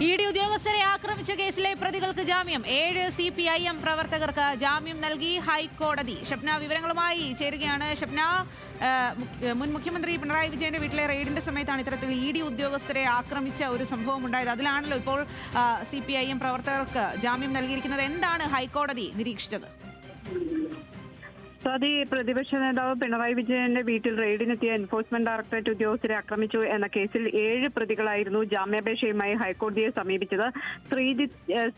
ED ഉദ്യോഗസ്ഥരെ ആക്രമിച്ച കേസിലെ പ്രതികൾക്ക് ജാമ്യം. 7 CPIM പ്രവർത്തകർക്ക് ജാമ്യം നൽകി ഹൈക്കോടതി. ഷബ്ന വിവരങ്ങളുമായി ചേരുകയാണ്. ഷബ്ന, മുൻ മുഖ്യമന്ത്രി പിണറായി വിജയന്റെ വീട്ടിലെ റെയ്ഡിന്റെ സമയത്താണ് ഇത്തരത്തിൽ ഇഡി ഉദ്യോഗസ്ഥരെ ആക്രമിച്ച ഒരു സംഭവം ഉണ്ടായത്. അതിലാണല്ലോ ഇപ്പോൾ CPIM പ്രവർത്തകർക്ക് ജാമ്യം നൽകിയിരിക്കുന്നത്. എന്താണ് ഹൈക്കോടതി നിരീക്ഷിച്ചത്? സ്വാതി, പ്രതിപക്ഷ നേതാവ് പിണറായി വിജയന്റെ വീട്ടിൽ റെയ്ഡിനെത്തിയ എൻഫോഴ്സ്മെന്റ് ഡയറക്ടറേറ്റ് ഉദ്യോഗസ്ഥരെ ആക്രമിച്ചു എന്ന കേസിൽ 7 പ്രതികളായിരുന്നു ജാമ്യാപേക്ഷയുമായി ഹൈക്കോടതിയെ സമീപിച്ചത്.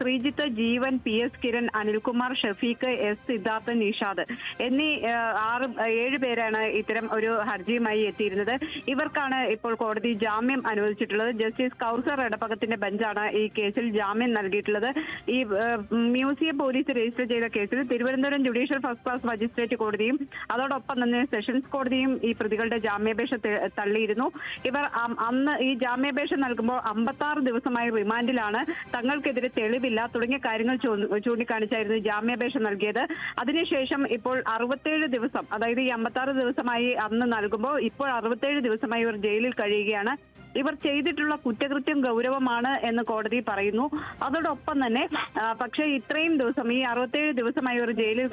ശ്രീജിത്ത്, ജീവൻ, PS കിരൺ, അനിൽകുമാർ, ഷഫീഖ്, S സിദ്ധാർത്ഥ്, നിഷാദ് എന്നീ 7 പേരാണ് ഇത്തരം ഒരു ഹർജിയുമായി എത്തിയിരുന്നത്. ഇവർക്കാണ് ഇപ്പോൾ കോടതി ജാമ്യം അനുവദിച്ചിട്ടുള്ളത്. ജസ്റ്റിസ് കൗസർ എടപ്പകത്തിന്റെ ബെഞ്ചാണ് ഈ കേസിൽ ജാമ്യം നൽകിയിട്ടുള്ളത്. ഈ മ്യൂസിയം പോലീസ് രജിസ്റ്റർ ചെയ്ത കേസിൽ Thiruvananthapuram judicial first class magistrate കോടതിയും അതോടൊപ്പം തന്നെ സെഷൻസ് കോടതിയും ഈ പ്രതികളുടെ ജാമ്യാപേക്ഷ തള്ളിയിരുന്നു. ഇവർ അന്ന് ഈ ജാമ്യാപേക്ഷ നൽകുമ്പോൾ 56 ദിവസമായി റിമാൻഡിലാണ്, തങ്ങൾക്കെതിരെ തെളിവില്ല തുടങ്ങിയ കാര്യങ്ങൾ ചൂണ്ടിക്കാണിച്ചായിരുന്നു ജാമ്യാപേക്ഷ നൽകിയത്. അതിനുശേഷം ഇപ്പോൾ 67 ദിവസം, അതായത് ഈ 56 ദിവസമായി അന്ന് നൽകുമ്പോൾ ഇപ്പോൾ 67 ദിവസമായി ഇവർ ജയിലിൽ കഴിയുകയാണ്. ഇവർ ചെയ്തിട്ടുള്ള കുറ്റകൃത്യം ഗൗരവമാണ് എന്ന് കോടതി പറയുന്നു. അതോടൊപ്പം തന്നെ പക്ഷേ ഇത്രയും ദിവസം, ഈ 67 ദിവസമായി ഇവർ ജയിലിൽ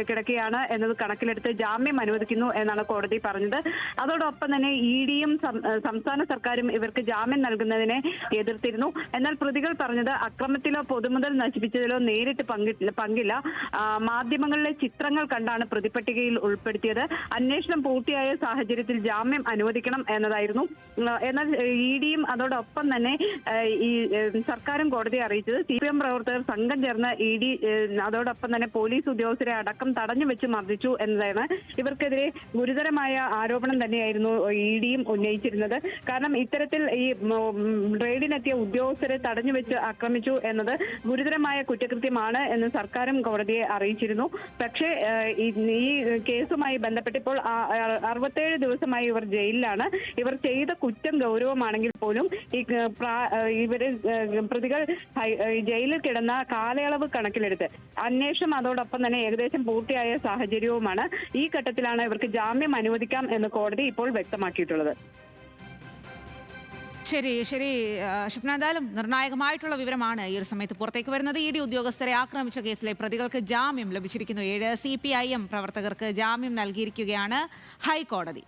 കിടക്കുകയാണ് എന്നത് കണക്കിലെടുത്ത് ജാമ്യം അനുവദിക്കുന്നു എന്നാണ് കോടതി പറഞ്ഞത്. അതോടൊപ്പം തന്നെ ഇഡിയും സംസ്ഥാന സർക്കാരും ഇവർക്ക് ജാമ്യം നൽകുന്നതിനെ എതിർത്തിരുന്നു. എന്നാൽ പ്രതികൾ പറഞ്ഞത് അക്രമത്തിലോ പൊതുമുതൽ നശിപ്പിച്ചതിലോ നേരിട്ട് പങ്കില്ല. മാധ്യമങ്ങളിലെ ചിത്രങ്ങൾ കണ്ടാണ് പ്രതിപട്ടികയിൽ ഉൾപ്പെടുത്തിയത്. അന്വേഷണം പൂർത്തിയായ സാഹചര്യത്തിൽ ജാമ്യം അനുവദിക്കണം എന്നതായിരുന്നു. എന്നാൽ ഇഡിയും അതോടൊപ്പം തന്നെ ഈ സർക്കാരും കോടതിയെ അറിയിച്ചത് CPM പ്രവർത്തകർ സംഘം ചേർന്ന് ഇഡി അതോടൊപ്പം തന്നെ പോലീസ് ഉദ്യോഗസ്ഥരെ അടക്കം തടഞ്ഞു വെച്ച് മർദ്ദിച്ചു എന്നതാണ്. ഇവർക്കെതിരെ ഗുരുതരമായ ആരോപണം തന്നെയായിരുന്നു ഇഡിയും ഉന്നയിച്ചിരുന്നത്. കാരണം ഇത്തരത്തിൽ ഈ റെയ്ഡിനെത്തിയ ഉദ്യോഗസ്ഥരെ തടഞ്ഞു വെച്ച് ആക്രമിച്ചു എന്നത് ഗുരുതരമായ കുറ്റകൃത്യമാണ് എന്ന് സർക്കാരും കോടതിയെ അറിയിച്ചിരുന്നു. പക്ഷേ ഈ കേസുമായി ബന്ധപ്പെട്ട് ഇപ്പോൾ 67 ദിവസമായി ഇവർ ജയിലിലാണ്. ഇവർ ചെയ്ത കുറ്റം ഗൗരവമാണെങ്കിൽ പോലും ഇവര് പ്രതികൾ ജയിലിൽ കിടന്ന കാലയളവ് കണക്കിലെടുത്ത് അന്വേഷണം അതോടൊപ്പം തന്നെ ഏകദേശം പൂർത്തിയായ സാഹചര്യവുമാണ്. ഈ ഘട്ടത്തിലാണ് ഇവർക്ക് ജാമ്യം അനുവദിക്കാം എന്ന് കോടതി ഇപ്പോൾ വ്യക്തമാക്കിയിട്ടുള്ളത്. ശരി ഷബ്ന, എന്തായാലും നിർണായകമായിട്ടുള്ള വിവരമാണ് ഈ ഒരു സമയത്ത് പുറത്തേക്ക് വരുന്നത്. ഇഡി ഉദ്യോഗസ്ഥരെ ആക്രമിച്ച കേസിലെ പ്രതികൾക്ക് ജാമ്യം ലഭിച്ചിരിക്കുന്നു. 7 CPIM പ്രവർത്തകർക്ക് ജാമ്യം നൽകിയിരിക്കുകയാണ് ഹൈക്കോടതി.